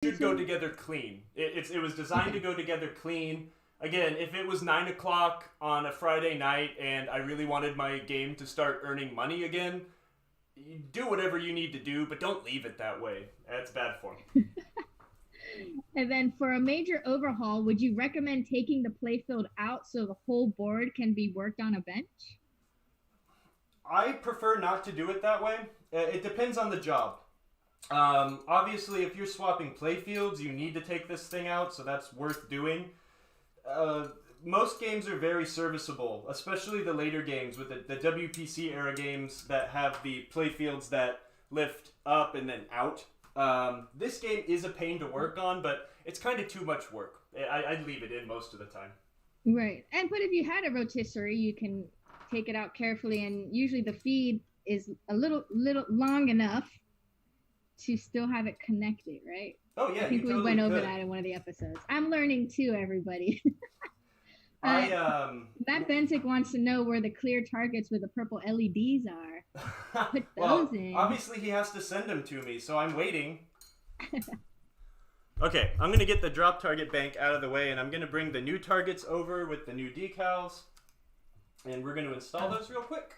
should go together clean. It was designed to go together clean. Again, if it was 9 o'clock on a Friday night and I really wanted my game to start earning money again, you do whatever you need to do, but don't leave it that way. That's bad form. And then for a major overhaul, would you recommend taking the playfield out so the whole board can be worked on a bench? I prefer not to do it that way. It depends on the job. Obviously, if you're swapping playfields, you need to take this thing out, so that's worth doing. Most games are very serviceable, especially the later games with the WPC era games that have the playfields that lift up and then out. This game is a pain to work on, but it's kind of too much work. I'd leave it in most of the time. Right. And but if you had a rotisserie, you can take it out carefully, and usually the feed is a little long enough to still have it connected, right? Oh yeah, I think you we totally went over could. that in one of the episodes. I'm learning too, everybody. uh, I Matt Bensick wants to know where the clear targets with the purple LEDs are. Put those well, in. obviously he has to send them to me, so I'm waiting. Okay, I'm gonna get the drop target bank out of the way, and I'm gonna bring the new targets over with the new decals, and we're gonna install those real quick.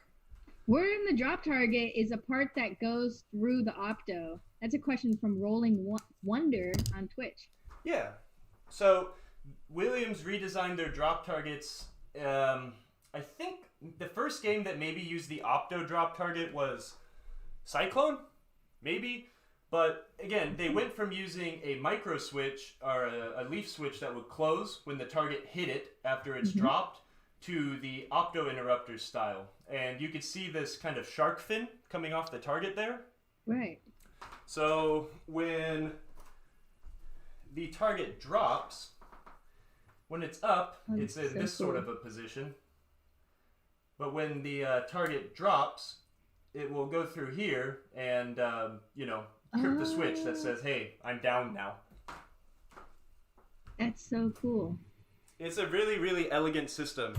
Where in the drop target is a part that goes through the opto? That's a question from Rolling Wonder on Twitch. Yeah. So Williams redesigned their drop targets. I think the first game that maybe used the opto drop target was Cyclone, maybe. But again, they went from using a micro switch or a leaf switch that would close when the target hit it after it's dropped to the opto interrupter style. And you could see this kind of shark fin coming off the target there. Right. So when the target drops, when it's up, it's in this sort of a position. But when the target drops, it will go through here and, trip the switch that says, hey, I'm down now. That's so cool. It's a really, really elegant system.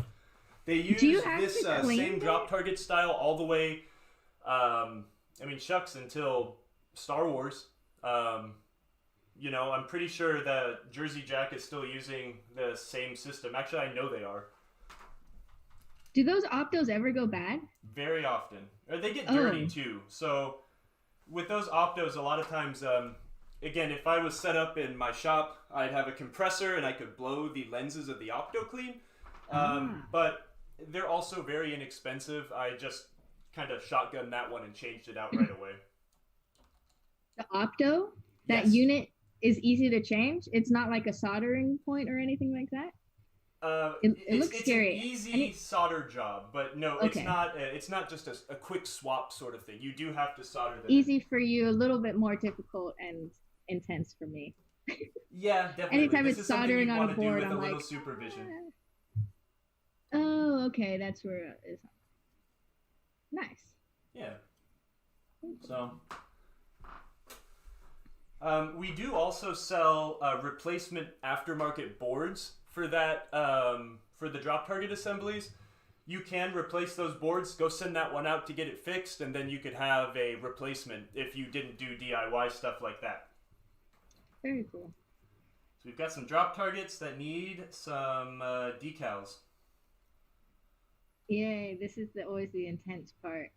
They use this same drop target style all the way, shucks, until Star Wars. I'm pretty sure that Jersey Jack is still using the same system. Actually, I know they are. Do those optos ever go bad? Very often. Or they get dirty too. So with those optos, a lot of times, again, if I was set up in my shop, I'd have a compressor and I could blow the lenses of the opto clean. But they're also very inexpensive. I just kind of shotgunned that one and changed it out right away. The opto? That Yes. unit is easy to change? It's not like a soldering point or anything like that? It looks scary. It's an easy solder job, but no, Okay. It's not just a quick swap sort of thing. You do have to solder them. Easy for you, a little bit more difficult and intense for me. Yeah, definitely. Anytime this it's is something soldering you on want a to do board, with I'm a little like, supervision. oh, okay, that's where it is. Nice. Yeah. So, we do also sell replacement aftermarket boards for that, for the drop target assemblies. You can replace those boards. Go send that one out to get it fixed, and then you could have a replacement if you didn't do DIY stuff like that. Very cool. So we've got some drop targets that need some decals. Yay, this is always the intense part.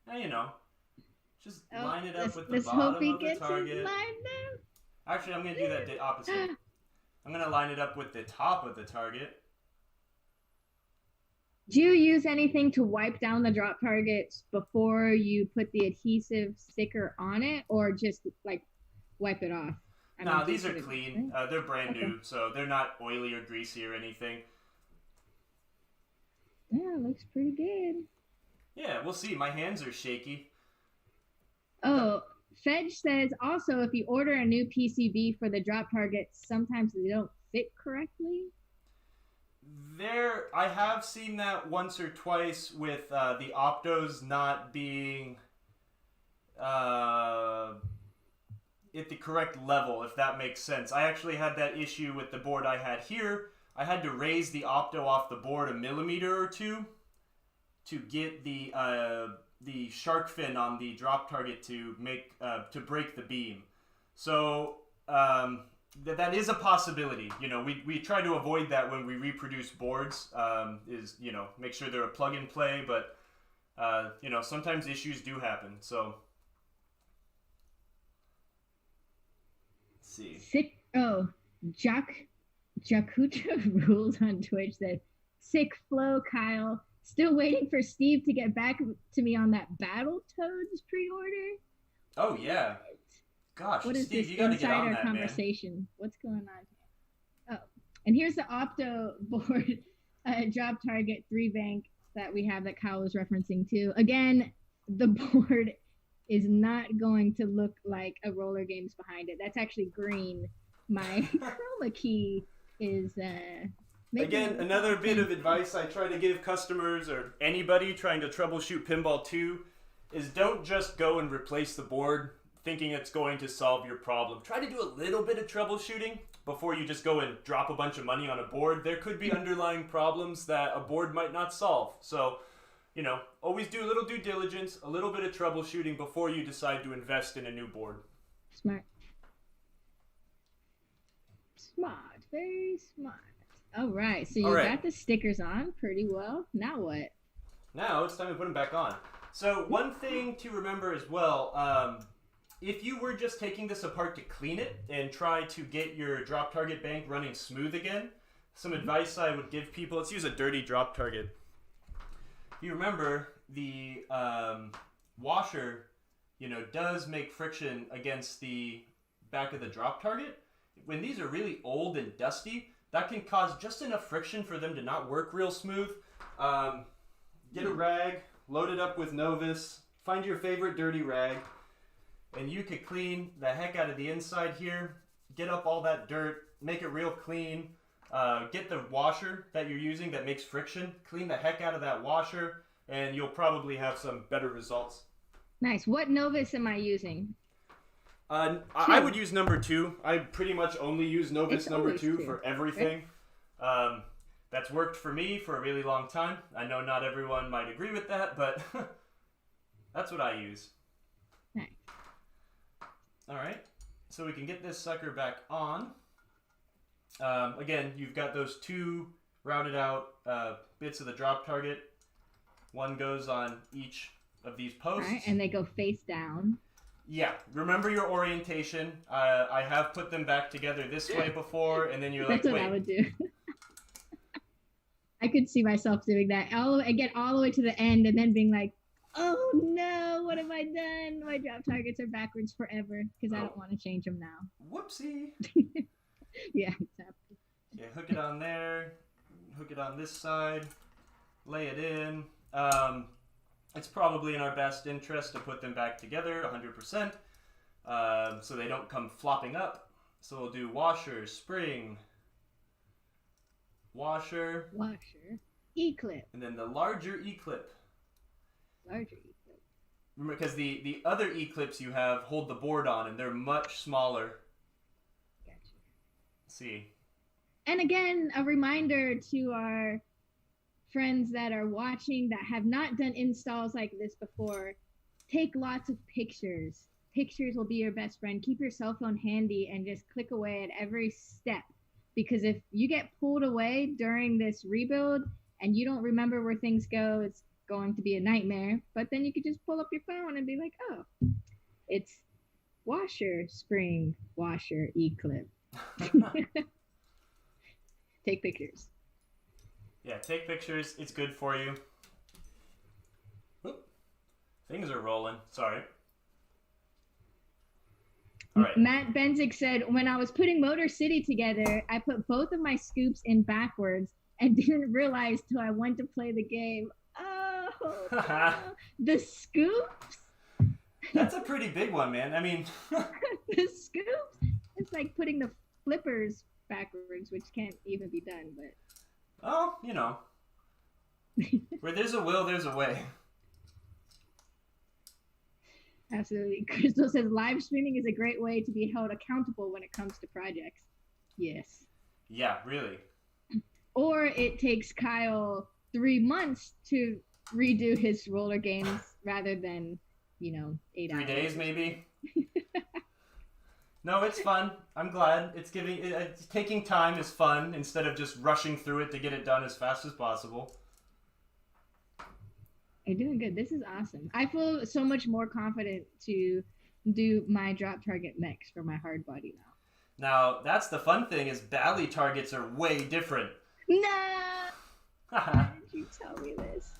Now, just line it up with the let's hope bottom he of the gets his target. line down. Actually, I'm going to do that opposite. I'm going to line it up with the top of the target. Do you use anything to wipe down the drop targets before you put the adhesive sticker on it, or just like wipe it off? No, these are clean. They're brand new, so they're not oily or greasy or anything. Yeah, looks pretty good. Yeah, we'll see. My hands are shaky. Oh, Fedge says also if you order a new PCB for the drop targets, sometimes they don't fit correctly. I have seen that once or twice with the optos not being at the correct level, if that makes sense. I actually had that issue with the board I had here. I had to raise the opto off the board a millimeter or two to get the shark fin on the drop target to break the beam. So that is a possibility. You know, we try to avoid that when we reproduce boards. Is, you know, make sure they're a plug and play, but you know, sometimes issues do happen. So let's see. Sick. Oh, Jakucha rules on Twitch that sick flow, Kyle. Still waiting for Steve to get back to me on that Battletoads pre-order. Oh yeah. Gosh, what is Steve, this you gotta get on insider that, conversation? man. What's going on here? Oh, and here's the Opto board drop target 3-bank that we have that Kyle was referencing too. Again, the board is not going to look like a roller games behind it. That's actually green. My chroma key is again, another bit of advice I try to give customers or anybody trying to troubleshoot Pinball 2 is don't just go and replace the board thinking it's going to solve your problem. Try to do a little bit of troubleshooting before you just go and drop a bunch of money on a board. There could be underlying problems that a board might not solve. So, you know, always do a little due diligence, a little bit of troubleshooting before you decide to invest in a new board. Smart. Smart. Very smart. All right. So you got the stickers on pretty well. Now what? Now it's time to put them back on. So one thing to remember as well, if you were just taking this apart to clean it and try to get your drop target bank running smooth again, some advice I would give people, let's use a dirty drop target. If you remember, the washer, you know, does make friction against the back of the drop target. When these are really old and dusty, that can cause just enough friction for them to not work real smooth. Get a rag, load it up with Novus, find your favorite dirty rag, and you could clean the heck out of the inside here, get up all that dirt, make it real clean. Get the washer that you're using that makes friction, clean the heck out of that washer, and you'll probably have some better results. Nice. What Novus am I using? I would use number 2. I pretty much only use Novus number 2 for everything. Right. That's worked for me for a really long time. I know not everyone might agree with that, but that's what I use. Nice. All right, so we can get this sucker back on. Again, you've got those 2 routed out bits of the drop target. One goes on each of these posts. Right, and they go face down. Yeah, remember your orientation. I have put them back together this way before, and then you're like, That's what wait. I would do. I could see myself doing that. I get all the way to the end and then being like, oh no, what have I done? My drop targets are backwards forever because I don't want to change them now. Whoopsie. Yeah, exactly. Yeah, hook it on there, hook it on this side, lay it in. It's probably in our best interest to put them back together 100%, so they don't come flopping up. So we'll do washer, spring, washer, E-clip. and then the larger E-clip. Larger E-clip. Remember, because the other E-clips you have hold the board on, and they're much smaller. Gotcha. Let's see. And again, a reminder to our friends that are watching that have not done installs like this before, take lots of pictures. Pictures will be your best friend. Keep your cell phone handy and just click away at every step. Because if you get pulled away during this rebuild and you don't remember where things go, it's going to be a nightmare. But then you could just pull up your phone and be like, oh, it's washer, spring, washer, E-clip. Take pictures. Yeah, take pictures. It's good for you. Oop. Things are rolling. Sorry. All right. Matt Benzik said, when I was putting Motor City together, I put both of my scoops in backwards and didn't realize till I went to play the game. Oh, no. The scoops? That's a pretty big one, man. I mean... The scoops? It's like putting the flippers backwards, which can't even be done, but... Oh, you know. Where there's a will, there's a way. Absolutely. Crystal says live streaming is a great way to be held accountable when it comes to projects. Yes. Yeah, really. Or it takes Kyle 3 months to redo his roller games rather than, 8 hours. 3 days, maybe? No, it's fun. I'm glad. It's taking time is fun instead of just rushing through it to get it done as fast as possible. You're doing good. This is awesome. I feel so much more confident to do my drop target mechs for my hard body now. Now, that's the fun thing is bally targets are way different. No! Why did you tell me this?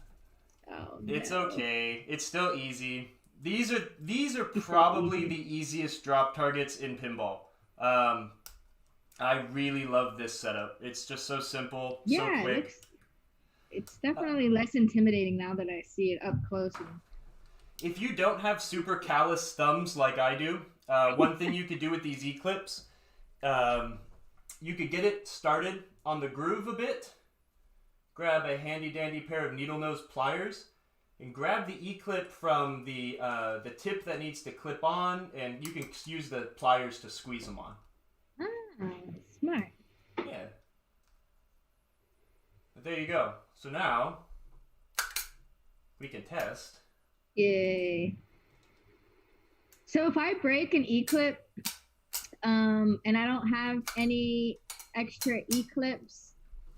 Oh, no. It's okay. It's still easy. These are probably the easiest drop targets in pinball. I really love this setup. It's just so simple, so quick. It's definitely less intimidating now that I see it up close. If you don't have super callous thumbs like I do, one thing you could do with these E-clips, you could get it started on the groove a bit, grab a handy dandy pair of needle nose pliers, and grab the E-clip from the tip that needs to clip on, and you can use the pliers to squeeze them on. Ah, smart. Yeah. But there you go. So now we can test. Yay. So if I break an E-clip, and I don't have any extra E-clips,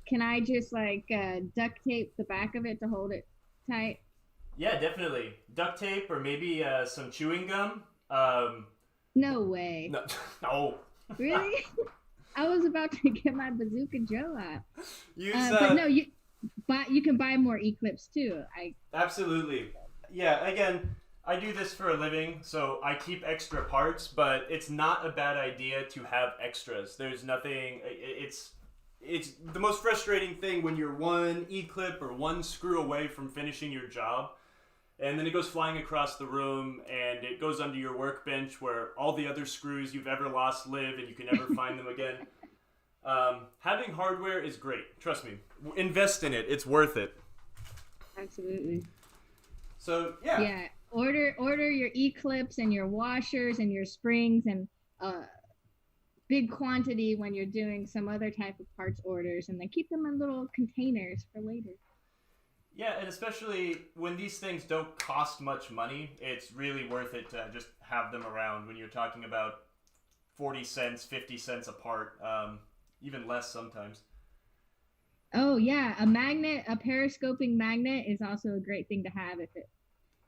can I just like duct tape the back of it to hold it tight? Yeah, definitely. Duct tape or maybe some chewing gum. No way. No. No. Really? I was about to get my Bazooka Joe out. But no, you can buy more E-clips too. Absolutely. Yeah, again, I do this for a living, so I keep extra parts, but it's not a bad idea to have extras. There's nothing, it's the most frustrating thing when you're one E-clip or one screw away from finishing your job, and then it goes flying across the room, and it goes under your workbench where all the other screws you've ever lost live, and you can never find them again. Having hardware is great. Trust me. Invest in it. It's worth it. Absolutely. So, yeah. Yeah. Order your E-clips and your washers and your springs and big quantity when you're doing some other type of parts orders, and then keep them in little containers for later. Yeah, and especially when these things don't cost much money, it's really worth it to just have them around when you're talking about 40 cents, 50 cents a part, even less sometimes. Oh, yeah. A periscoping magnet is also a great thing to have if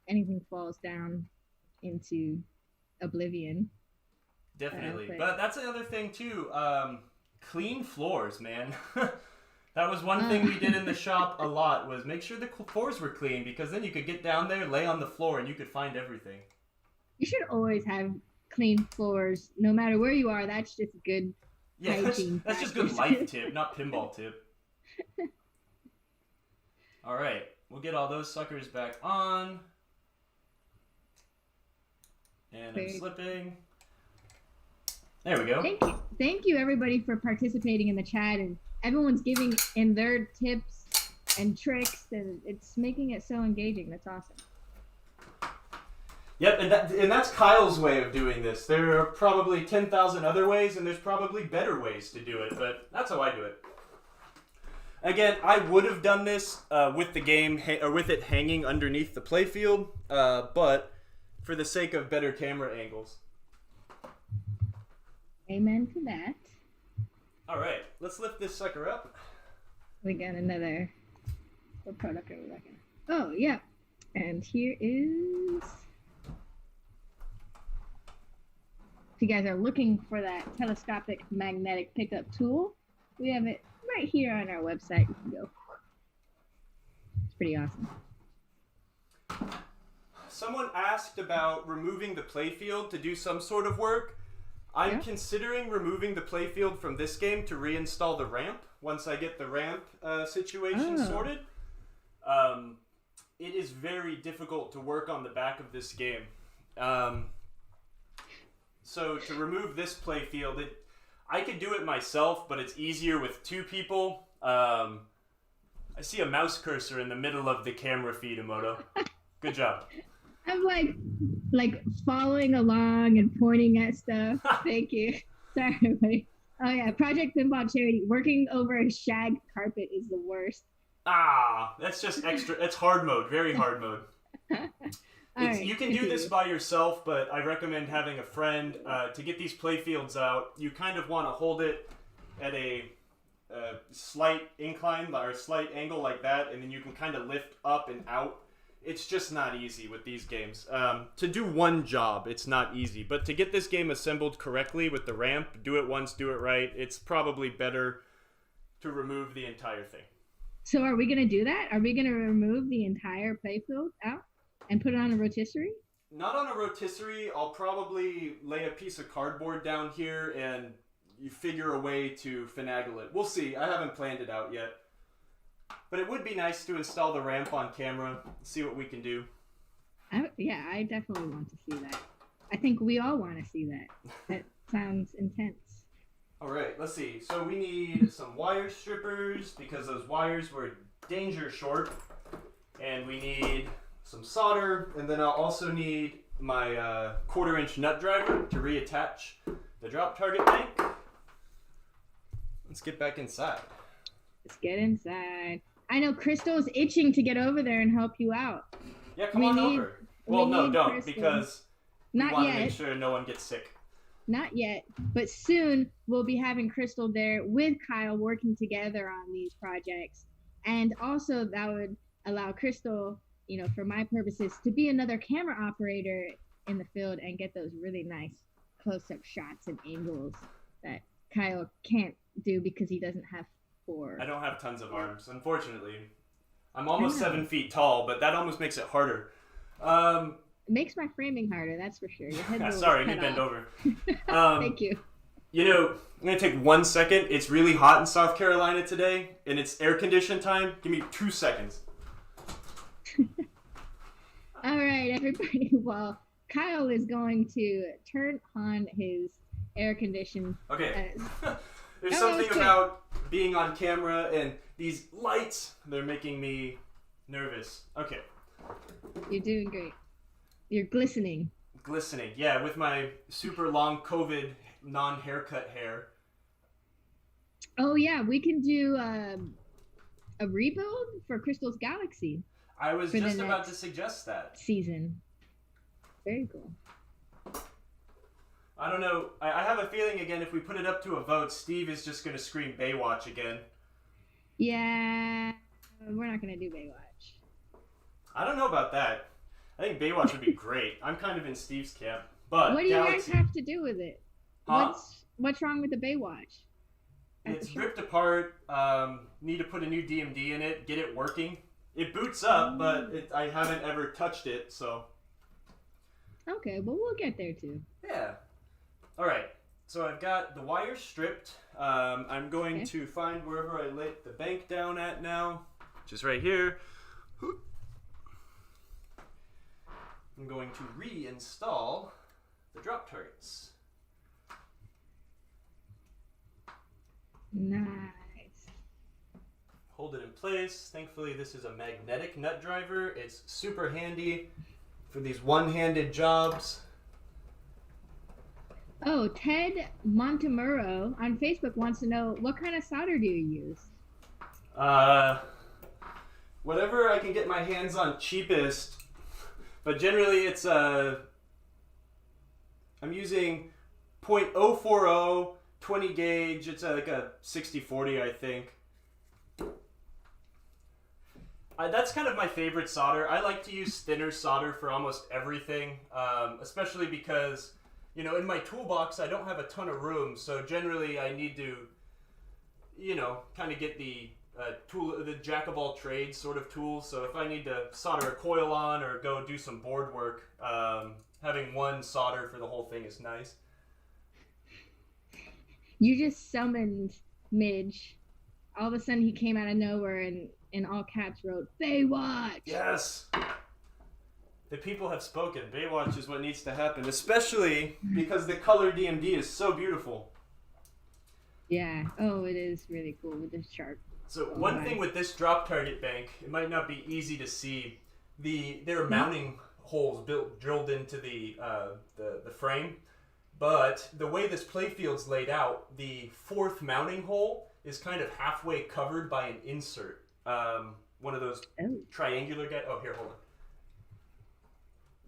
anything falls down into oblivion. Definitely. But that's another thing, too. Clean floors, man. That was one thing we did in the shop a lot, was make sure the floors were clean, because then you could get down there, lay on the floor, and you could find everything. You should always have clean floors, no matter where you are. That's just good hygiene. That's just good life tip, not pinball tip. All right. We'll get all those suckers back on. And I'm slipping. There we go. Thank you, everybody, for participating in the chat, and everyone's giving in their tips and tricks, and it's making it so engaging. That's awesome. Yep, and that's Kyle's way of doing this. There are probably 10,000 other ways, and there's probably better ways to do it, but that's how I do it. Again, I would have done this with the game or with it hanging underneath the playfield, but for the sake of better camera angles. Amen to that. All right, let's lift this sucker up. We got another. What product are we looking at? Oh, yeah. And here is. If you guys are looking for that telescopic magnetic pickup tool, we have it right here on our website. You can go. It's pretty awesome. Someone asked about removing the playfield to do some sort of work. I'm considering removing the playfield from this game to reinstall the ramp once I get the ramp situation sorted. It is very difficult to work on the back of this game. So to remove this playfield, I could do it myself, but it's easier with two people. I see a mouse cursor in the middle of the camera feed, Emoto. Good job. I'm like following along and pointing at stuff. Thank you. Sorry, everybody. Oh yeah, Project Pinball Charity. Working over a shag carpet is the worst. That's just extra. It's hard mode. Very hard mode. All right, You can do this by yourself, but I recommend having a friend. To get these play fields out, you kind of want to hold it at a slight incline or a slight angle like that, and then you can kind of lift up and out. It's just not easy with these games. To do one job, it's not easy. But to get this game assembled correctly with the ramp, do it once, do it right, it's probably better to remove the entire thing. So are we going to do that? Are we going to remove the entire playfield out and put it on a rotisserie? Not on a rotisserie. I'll probably lay a piece of cardboard down here and you figure a way to finagle it. We'll see. I haven't planned it out yet. But it would be nice to install the ramp on camera, see what we can do. Yeah, I definitely want to see that. I think we all want to see that. That sounds intense. All right, let's see. So we need some wire strippers because those wires were danger short. And we need some solder. And then I'll also need my 1/4-inch nut driver to reattach the drop target bank. Let's get back inside. Let's get inside. I know Crystal's itching to get over there and help you out. Yeah, come on over. Well, no, don't, Crystal. Because we Not want yet. to make sure no one gets sick. Not yet, but soon we'll be having Crystal there with Kyle working together on these projects. And also that would allow Crystal, for my purposes, to be another camera operator in the field and get those really nice close-up shots and angles that Kyle can't do because he doesn't have 4. I don't have tons of arms, unfortunately. I'm almost 7 feet tall, but that almost makes it harder. It makes my framing harder, that's for sure. Your head Sorry, cut you bend off. over. Thank you. I'm going to take 1 second. It's really hot in South Carolina today, and it's air condition time. Give me 2 seconds. All right, everybody. Well, Kyle is going to turn on his air condition. Okay. There's something about being on camera and these lights, they're making me nervous. Okay. You're doing great. You're glistening. Glistening. Yeah, with my super long COVID non-haircut hair. Oh, yeah. We can do a rebuild for Crystal's Galaxy I was for the just about next to suggest that. season. Very cool. I don't know. I have a feeling, again, if we put it up to a vote, Steve is just going to scream Baywatch again. Yeah. We're not going to do Baywatch. I don't know about that. I think Baywatch would be great. I'm kind of in Steve's camp. But What do you Galaxy, guys have to do with it? Huh? What's wrong with the Baywatch? It's ripped apart. Need to put a new DMD in it. Get it working. It boots up, but I haven't ever touched it, so... Okay, well, we'll get there too. Yeah. All right. So I've got the wire stripped. I'm going to find wherever I laid the bank down at now, which is right here. I'm going to reinstall the drop targets. Nice. Hold it in place. Thankfully, this is a magnetic nut driver. It's super handy for these one-handed jobs. Oh, Ted Montemuro on Facebook wants to know, what kind of solder do you use? Whatever I can get my hands on cheapest. But generally, it's I'm using .040 20 gauge. It's like a 6040, I think. That's kind of my favorite solder. I like to use thinner solder for almost everything, especially because, in my toolbox, I don't have a ton of room. So generally, I need to, kind of get the tool, the jack of all trades sort of tool. So if I need to solder a coil on or go do some board work, having one solder for the whole thing is nice. You just summoned Midge. All of a sudden, he came out of nowhere and in all caps wrote, Baywatch! Yes! The people have spoken. Baywatch is what needs to happen, especially because the color DMD is so beautiful. Yeah. Oh, it is really cool with this chart. So one thing with this drop target bank, it might not be easy to see. There are mounting holes drilled into the frame, but the way this playfield's laid out, the fourth mounting hole is kind of halfway covered by an insert. One of those triangular guys. Oh, here, hold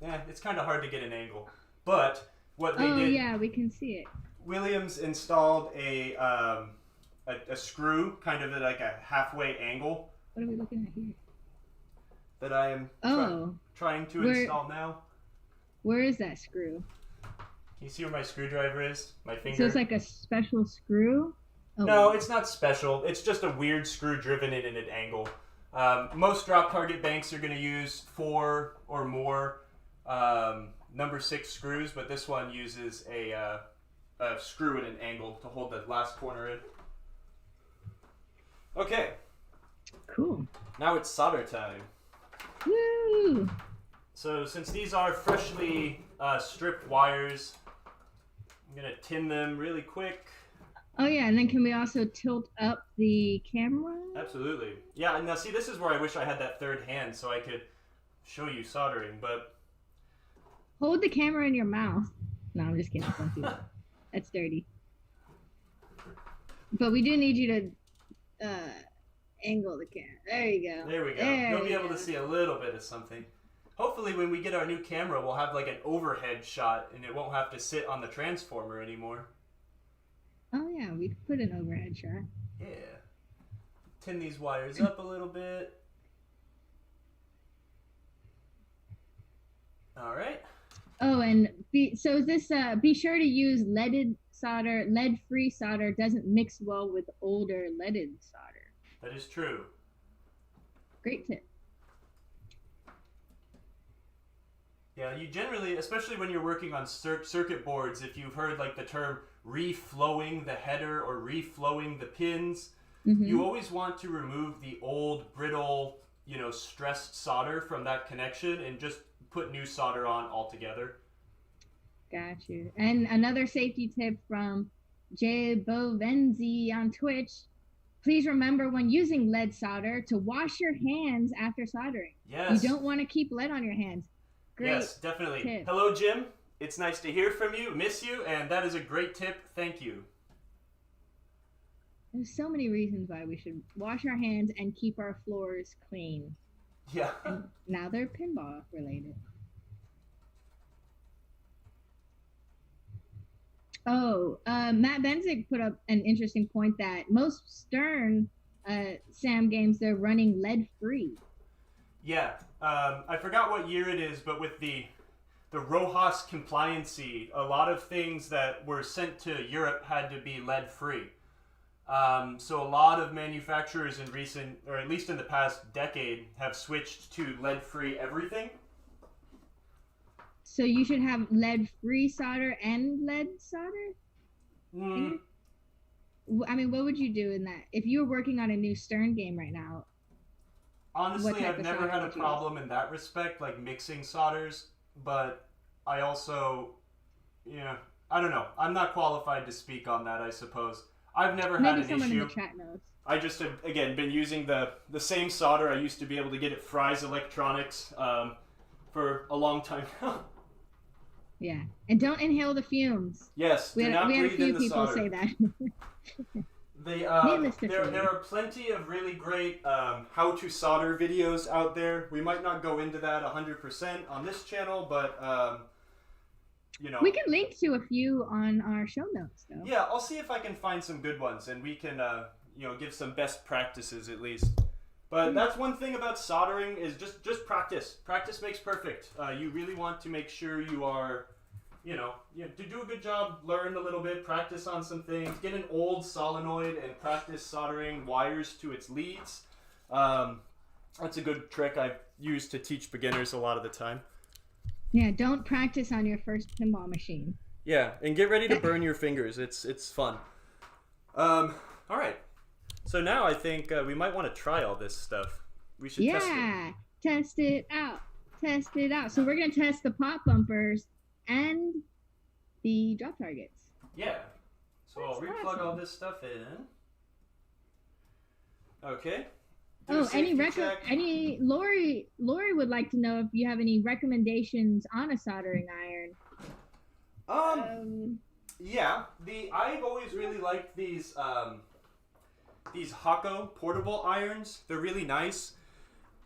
it's kind of hard to get an angle. But what they did, yeah, we can see it. Williams installed a screw, kind of at like a halfway angle. What are we looking at here? That I am trying to install now. Where is that screw? Can you see where my screwdriver is? My finger? So it's like a special screw? Oh. No, it's not special. It's just a weird screw driven in at an angle. Most drop target banks are going to use 4 or more number 6 screws, but this one uses a screw at an angle to hold the last corner in. Okay. Cool. Now it's solder time. Woo! So since these are freshly stripped wires, I'm going to tin them really quick. Oh yeah, and then can we also tilt up the camera? Absolutely. Yeah, and now see, this is where I wish I had that third hand so I could show you soldering, but... Hold the camera in your mouth. No, I'm just kidding. Don't do that. That's dirty. But we do need you to angle the camera. There you go. There we go. You'll be able to see a little bit of something. Hopefully when we get our new camera, we'll have like an overhead shot and it won't have to sit on the transformer anymore. Oh yeah, we could put an overhead shot. Yeah. Tin these wires up a little bit. All right. Oh, and be sure to use leaded solder. Lead-free solder doesn't mix well with older leaded solder. That is true. Great tip. Yeah, you generally, especially when you're working on circuit boards, if you've heard like the term reflowing the header or reflowing the pins, you always want to remove the old, brittle, stressed solder from that connection and just put new solder on altogether. Got you. And another safety tip from Jay Bovenzi on Twitch. Please remember when using lead solder to wash your hands after soldering. Yes. You don't want to keep lead on your hands. Great. Yes, definitely. Tip. Hello, Jim. It's nice to hear from you. Miss you, and that is a great tip. Thank you. There's so many reasons why we should wash our hands and keep our floors clean. Yeah. And now they're pinball related. Oh, Matt Benzik put up an interesting point that most Stern SAM games, they're running lead-free. Yeah. I forgot what year it is, but with the Rojas compliancy, a lot of things that were sent to Europe had to be lead-free. So a lot of manufacturers in recent, or at least in the past decade, have switched to lead-free everything. So you should have lead-free solder and lead solder? I mean, what would you do in that? If you were working on a new Stern game right now? Honestly, I've never had a problem in that respect, like mixing solders, but I also, I don't know. I'm not qualified to speak on that, I suppose. I've never had an issue. Maybe someone in the chat knows. I just have, again, been using the same solder I used to be able to get at Fry's Electronics for a long time now. Yeah, and don't inhale the fumes. Yes, we had a few people say that. There are plenty of really great how to solder videos out there. We might not go into that 100% on this channel, but we can link to a few on our show notes, though. Yeah, I'll see if I can find some good ones, and we can give some best practices at least. But that's one thing about soldering is just practice. Practice makes perfect. You really want to make sure you are, to do a good job, learn a little bit, practice on some things, get an old solenoid and practice soldering wires to its leads. That's a good trick I've used to teach beginners a lot of the time. Yeah, don't practice on your first pinball machine. Yeah, and get ready to burn your fingers. It's fun. All right. So now I think we might want to try all this stuff. We should test it. Yeah, test it out. Test it out. So we're going to test the pop bumpers and the drop targets. Yeah. So I'll replug all this stuff in. Okay. Lori would like to know if you have any recommendations on a soldering iron. Yeah. I've always really liked these Hako portable irons. They're really nice.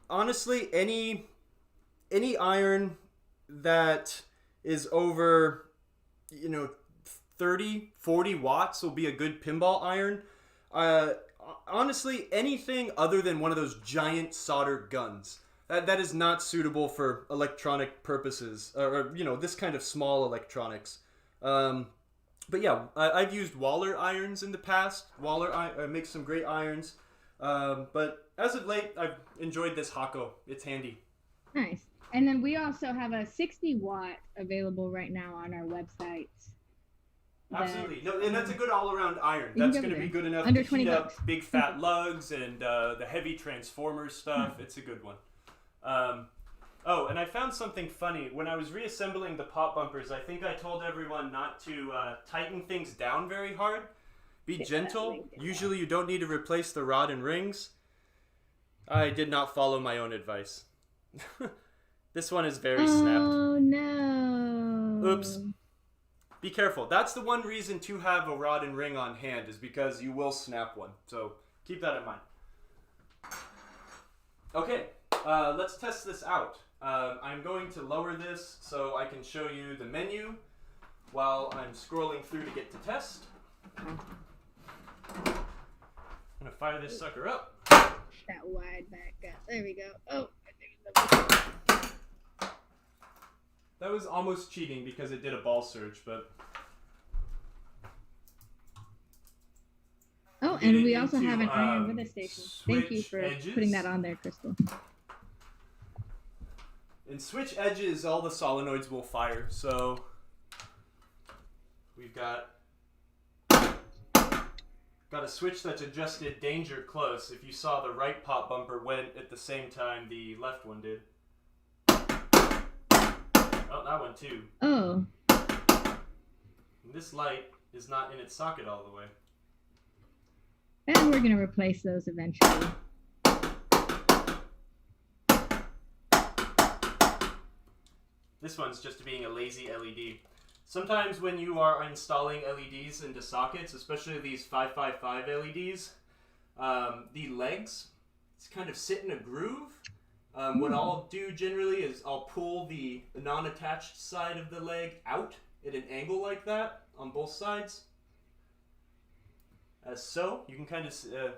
Honestly, any iron that is over, 30, 40 watts will be a good pinball iron. Honestly, anything other than one of those giant solder guns. That is not suitable for electronic purposes, or this kind of small electronics. But yeah, I've used Waller irons in the past. Waller makes some great irons. But as of late, I've enjoyed this Hako. It's handy. Nice. And then we also have a 60-watt available right now on our website. Absolutely. No, and that's a good all-around iron. You can That's go going to there. be good enough Under to 20 heat bucks. up big fat lugs and the heavy Transformers stuff. It's a good one. Oh, and I found something funny. When I was reassembling the pop bumpers, I think I told everyone not to tighten things down very hard. Be gentle. Usually you don't need to replace the rod and rings. I did not follow my own advice. This one is very snapped. Oh, no. Oops. Be careful. That's the one reason to have a rod and ring on hand, is because you will snap one. So keep that in mind. Okay, let's test this out. I'm going to lower this so I can show you the menu while I'm scrolling through to get to test. I'm going to fire this sucker up. That wide back up. There we go. Oh, that was almost cheating because it did a ball surge, but... Oh, and we also have an iron with a station. Thank you for putting that on there, Crystal. In switch edges, all the solenoids will fire, so we've got a switch that's adjusted danger close. If you saw, the right pop bumper went at the same time the left one did. Oh, that one too. Oh. And this light is not in its socket all the way. And we're going to replace those eventually. This one's just being a lazy LED. Sometimes when you are installing LEDs into sockets, especially these 555 LEDs, the legs kind of sit in a groove. What I'll do generally is I'll pull the non-attached side of the leg out at an angle like that on both sides. As so, you can kind of,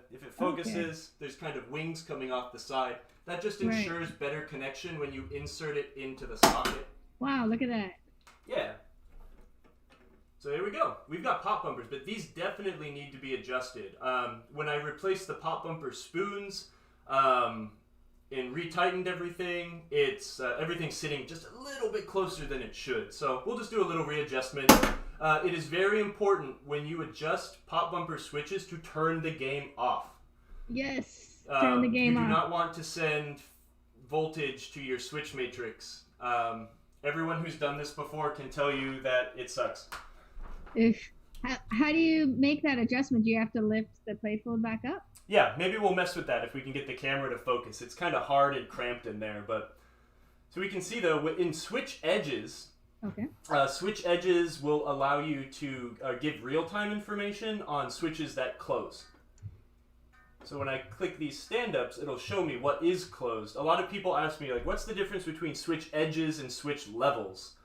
if it focuses, there's kind of wings coming off the side. That just ensures better connection when you insert it into the socket. Wow, look at that. Yeah. So here we go. We've got pop bumpers, but these definitely need to be adjusted. When I replaced the pop bumper spoons and retightened everything, it's everything's sitting just a little bit closer than it should. So we'll just do a little readjustment. It is very important when you adjust pop bumper switches to turn the game off. Yes, turn the game off. You do not want to send voltage to your switch matrix. Everyone who's done this before can tell you that it sucks. How do you make that adjustment? Do you have to lift the playfield back up? Yeah, maybe we'll mess with that if we can get the camera to focus. It's kind of hard and cramped in there, but... So we can see, though, in switch edges... Okay. Switch edges will allow you to give real-time information on switches that close. So when I click these stand-ups, it'll show me what is closed. A lot of people ask me, like, what's the difference between switch edges and switch levels?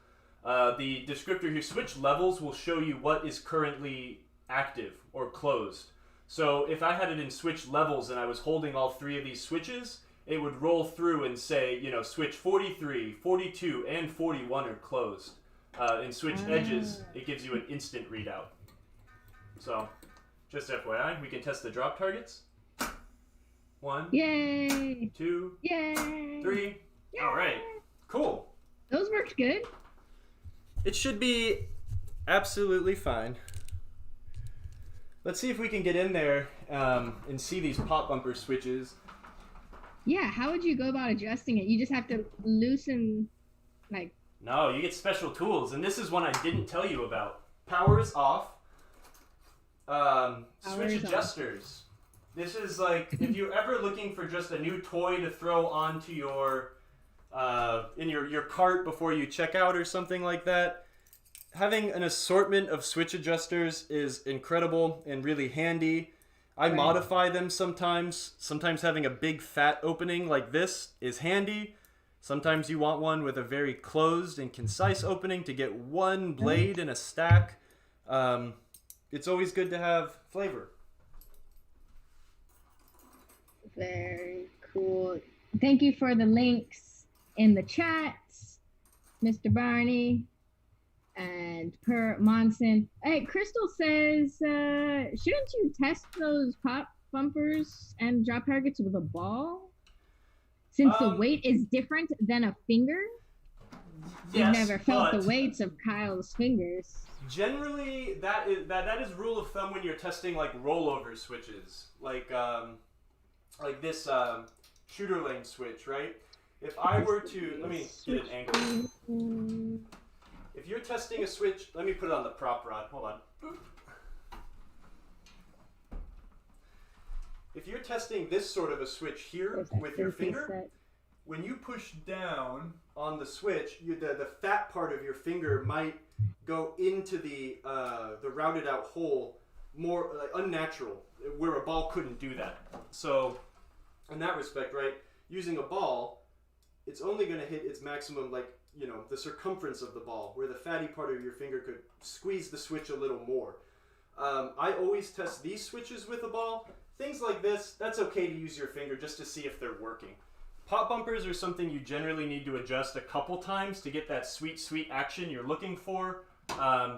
The descriptor here, switch levels, will show you what is currently active or closed. So if I had it in switch levels and I was holding all three of these switches, it would roll through and say, switch 43, 42, and 41 are closed. In switch edges, it gives you an instant readout. So, just FYI, we can test the drop targets. 1, Yay! 2, Yay! 3. Yay! All right, cool. Those worked good. It should be absolutely fine. Let's see if we can get in there and see these pop bumper switches. Yeah, how would you go about adjusting it? You just have to loosen, like... No, you get special tools, and this is one I didn't tell you about. Power is off. Switch adjusters. This is like, if you're ever looking for just a new toy to throw onto your, in your cart before you check out or something like that, having an assortment of switch adjusters is incredible and really handy. I modify them sometimes. Sometimes having a big fat opening like this is handy. Sometimes you want one with a very closed and concise opening to get one blade in a stack. It's always good to have flavor. Very cool. Thank you for the links in the chats, Mr. Barney and Per Monson. Hey, Crystal says, shouldn't you test those pop bumpers and drop targets with a ball? Since the weight is different than a finger? Yes, You've never felt the weights of Kyle's fingers. Generally, that is rule of thumb when you're testing like rollover switches, like this shooter lane switch, right? If I were to, let me get an angle. If you're testing a switch, let me put it on the prop rod. Hold on. If you're testing this sort of a switch here with your finger, when you push down on the switch, the fat part of your finger might go into the rounded out hole more unnatural, where a ball couldn't do that. So in that respect, right, using a ball, it's only going to hit its maximum, like, you know, the circumference of the ball, where the fatty part of your finger could squeeze the switch a little more. I always test these switches with a ball. Things like this, that's okay to use your finger just to see if they're working. Pop bumpers are something you generally need to adjust a couple times to get that sweet, sweet action you're looking for.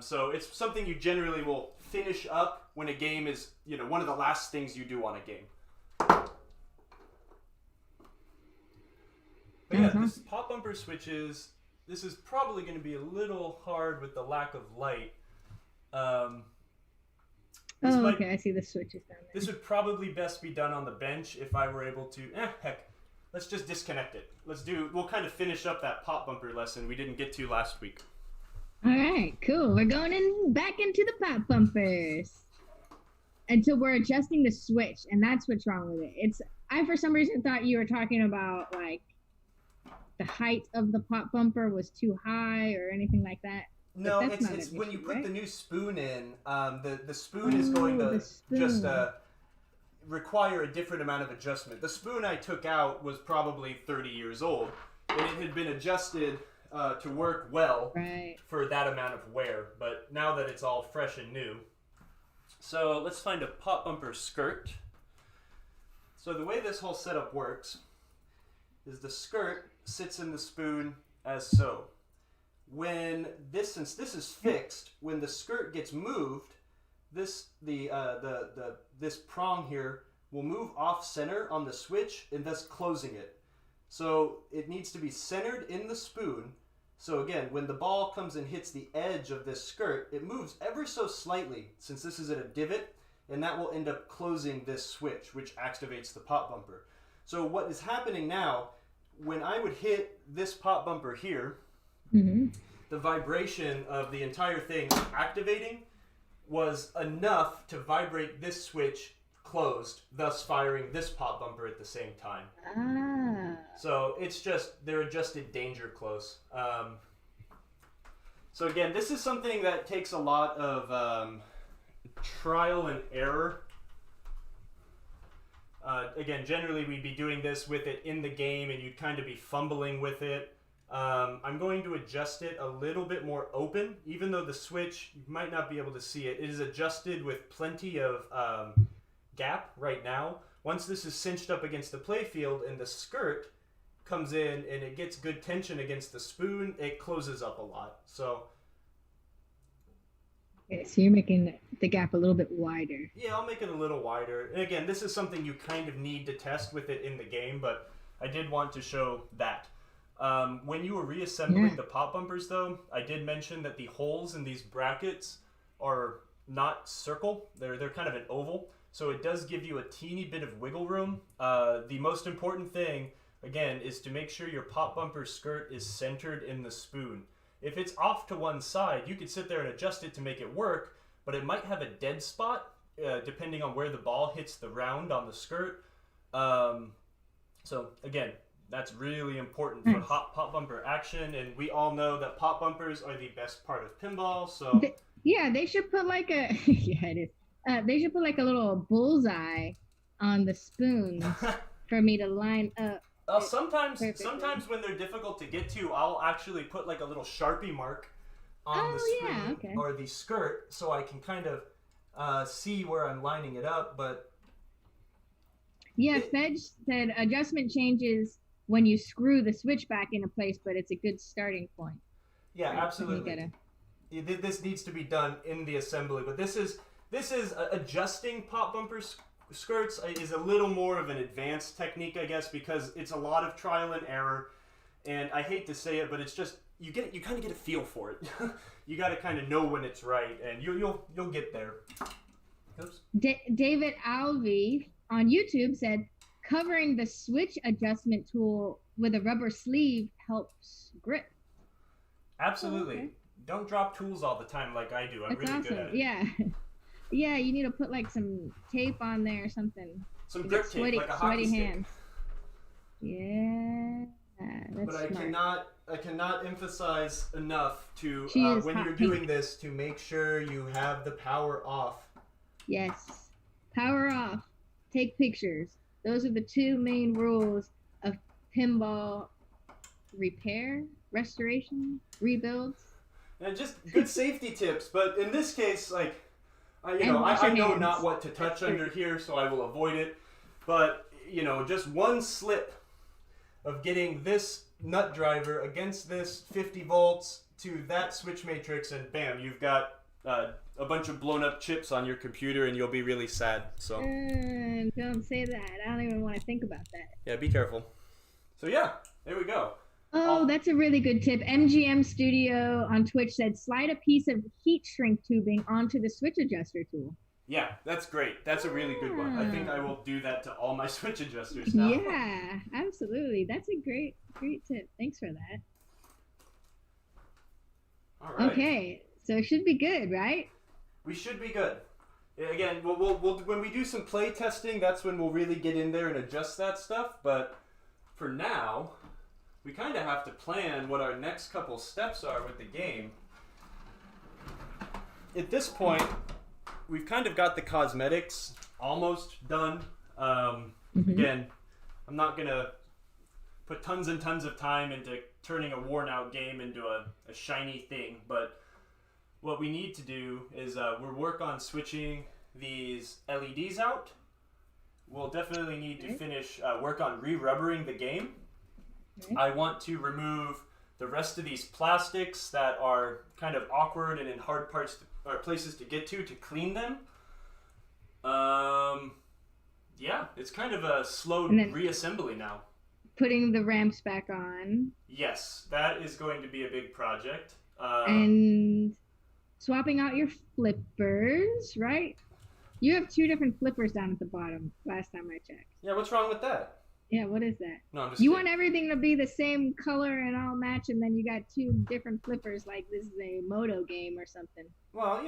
So it's something you generally will finish up when a game is, you know, one of the last things you do on a game. But yeah, this pop bumper switches, this is probably going to be a little hard with the lack of light. Okay, I see the switches down there. This would probably best be done on the bench if I were able to, heck, let's just disconnect it. We'll kind of finish up that pop bumper lesson we didn't get to last week. All right, cool. We're going back into the pop bumpers until we're adjusting the switch, and that's what's wrong with it. I for some reason thought you were talking about like the height of the pop bumper was too high or anything like that. No, it's when you put the new spoon in, the spoon is going to just require a different amount of adjustment. The spoon I took out was probably 30 years old, and it had been adjusted to work well for that amount of wear, but now that it's all fresh and new. So let's find a pop bumper skirt. So the way this whole setup works is the skirt sits in the spoon as so. Since this is fixed, when the skirt gets moved, this prong here will move off center on the switch and thus closing it. So it needs to be centered in the spoon. So again, when the ball comes and hits the edge of this skirt, it moves ever so slightly since this is at a divot, and that will end up closing this switch, which activates the pop bumper. So what is happening now, when I would hit this pop bumper here, the vibration of the entire thing activating was enough to vibrate this switch closed, thus firing this pop bumper at the same time. So it's just, they're adjusted danger close. So again, this is something that takes a lot of trial and error. Again, generally we'd be doing this with it in the game and you'd kind of be fumbling with it. I'm going to adjust it a little bit more open, even though the switch, you might not be able to see it. It is adjusted with plenty of gap right now. Once this is cinched up against the playfield and the skirt comes in and it gets good tension against the spoon, it closes up a lot. So okay, so you're making the gap a little bit wider. Yeah, I'll make it a little wider. And again, this is something you kind of need to test with it in the game, but I did want to show that. When you were reassembling the pop bumpers, though, I did mention that the holes in these brackets are not circle. They're kind of an oval, so it does give you a teeny bit of wiggle room. The most important thing, again, is to make sure your pop bumper skirt is centered in the spoon. If it's off to one side, you could sit there and adjust it to make it work, but it might have a dead spot depending on where the ball hits the round on the skirt. So again, that's really important for hot pop bumper action, and we all know that pop bumpers are the best part of pinball. So yeah, they should put like a yeah, it is. They should put like a little bullseye on the spoons for me to line up Sometimes when they're difficult to get to, I'll actually put like a little Sharpie mark on the screen or the skirt, so I can kind of see where I'm lining it up. But yeah, Fedge said adjustment changes when you screw the switch back into place, but it's a good starting point. Yeah, absolutely. This needs to be done in the assembly, but this is adjusting pop bumper skirts is a little more of an advanced technique, I guess, because it's a lot of trial and error. And I hate to say it, but it's just you kind of get a feel for it. You got to kind of know when it's right, and you'll get there. Oops. David Alvey on YouTube said covering the switch adjustment tool with a rubber sleeve helps grip. Absolutely. Okay. Don't drop tools all the time like I do. I'm really good at it. Yeah. Yeah, you need to put like some tape on there or something. Some grip tape, like a hockey stick. Hands. Yeah. That's smart. I cannot emphasize enough to when you're doing this to make sure you have the power off. Yes. Power off. Take pictures. Those are the two main rules of pinball repair, restoration, rebuilds. And just good safety tips, but in this case, like, I know not what to touch under here, so I will avoid it. But, just one slip of getting this nut driver against this 50 volts to that switch matrix, and bam, you've got a bunch of blown up chips on your computer, and you'll be really sad. So don't say that. I don't even want to think about that. Yeah, be careful. So yeah, there we go. Oh, that's a really good tip. MGM Studio on Twitch said slide a piece of heat shrink tubing onto the switch adjuster tool. Yeah, that's great. That's a really good one. I think I will do that to all my switch adjusters now. Yeah, absolutely. That's a great tip. Thanks for that. All right. Okay, so it should be good, right? We should be good. Again, we'll when we do some play testing, that's when we'll really get in there and adjust that stuff. But for now, we kind of have to plan what our next couple steps are with the game. At this point, we've kind of got the cosmetics almost done. Again, I'm not going to put tons and tons of time into turning a worn out game into a shiny thing, but what we need to do is we'll work on switching these LEDs out. We'll definitely need to finish work on re-rubbering the game. I want to remove the rest of these plastics that are kind of awkward and in hard parts or places to get to clean them. Yeah, it's kind of a slow reassembly now. Putting the ramps back on. Yes, that is going to be a big project. And swapping out your flippers, right? You have 2 different flippers down at the bottom last time I checked. Yeah, what's wrong with that? Yeah, what is that? No, I'm just You kidding. want everything to be the same color and all match, and then you got 2 different flippers like this is a moto game or something. Well,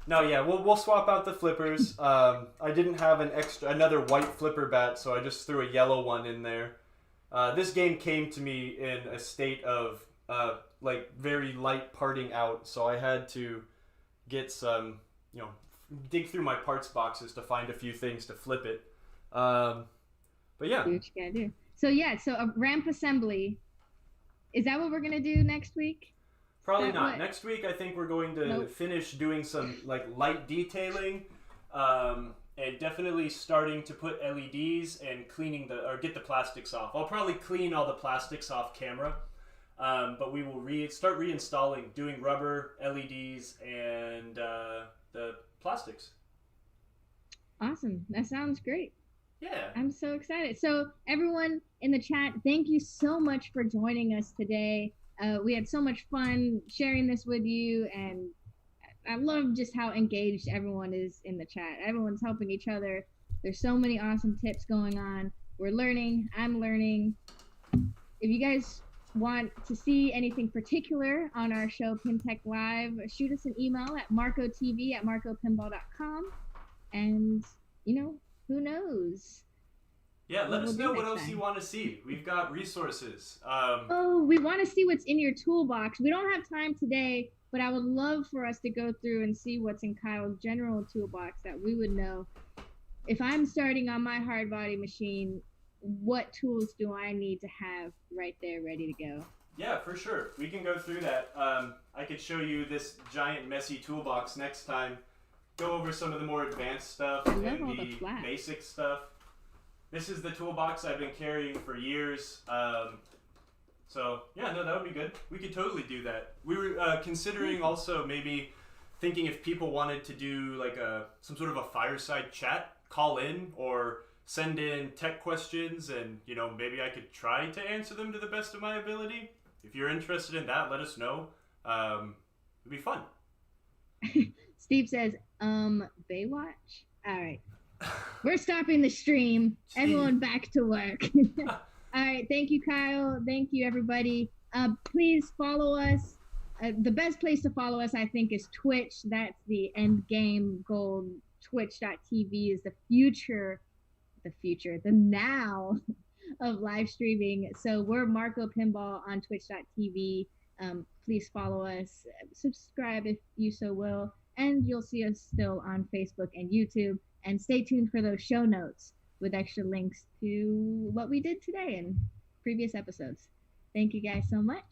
No, yeah, we'll swap out the flippers. I didn't have another white flipper bat, so I just threw a yellow one in there. This game came to me in a state of very light parting out, so I had to get some, dig through my parts boxes to find a few things to flip it. But yeah. Do what you gotta do. So a ramp assembly. Is that what we're gonna do next week? Probably not. Next week, I think we're going to finish doing some light detailing, and definitely starting to put LEDs and get the plastics off. I'll probably clean all the plastics off camera, but we will start reinstalling, doing rubber, LEDs, and the plastics. Awesome. That sounds great. Yeah. I'm so excited. So everyone in the chat, thank you so much for joining us today. We had so much fun sharing this with you, and I love just how engaged everyone is in the chat. Everyone's helping each other. There's so many awesome tips going on. We're learning. I'm learning. If you guys want to see anything particular on our show, PinTech Live, shoot us an email at marcotv@marcopinball.com. And, who knows? Yeah, let us know what else you want to see. We've got resources. We want to see what's in your toolbox. We don't have time today, but I would love for us to go through and see what's in Kyle's general toolbox that we would know. If I'm starting on my hard body machine, what tools do I need to have right there ready to go. Yeah, for sure. We can go through that. I could show you this giant messy toolbox next time. Go over some of the more advanced stuff I love and all the the flaps. basic stuff. This is the toolbox I've been carrying for years. So yeah, no, that would be good. We could totally do that. We were considering also maybe thinking if people wanted to do like some sort of a fireside chat, call in or send in tech questions, and maybe I could try to answer them to the best of my ability. If you're interested in that, let us know. It'd be fun. Steve says, Baywatch? All right. We're stopping the stream. Steve. Everyone back to work. All right. Thank you, Kyle. Thank you, everybody. Please follow us. The best place to follow us, I think, is Twitch. That's the end game goal. Twitch.tv is the now of live streaming. So we're Marco Pinball on Twitch.tv. Please follow us, subscribe if you so will, and you'll see us still on Facebook and YouTube. And stay tuned for those show notes with extra links to what we did today and previous episodes. Thank you guys so much.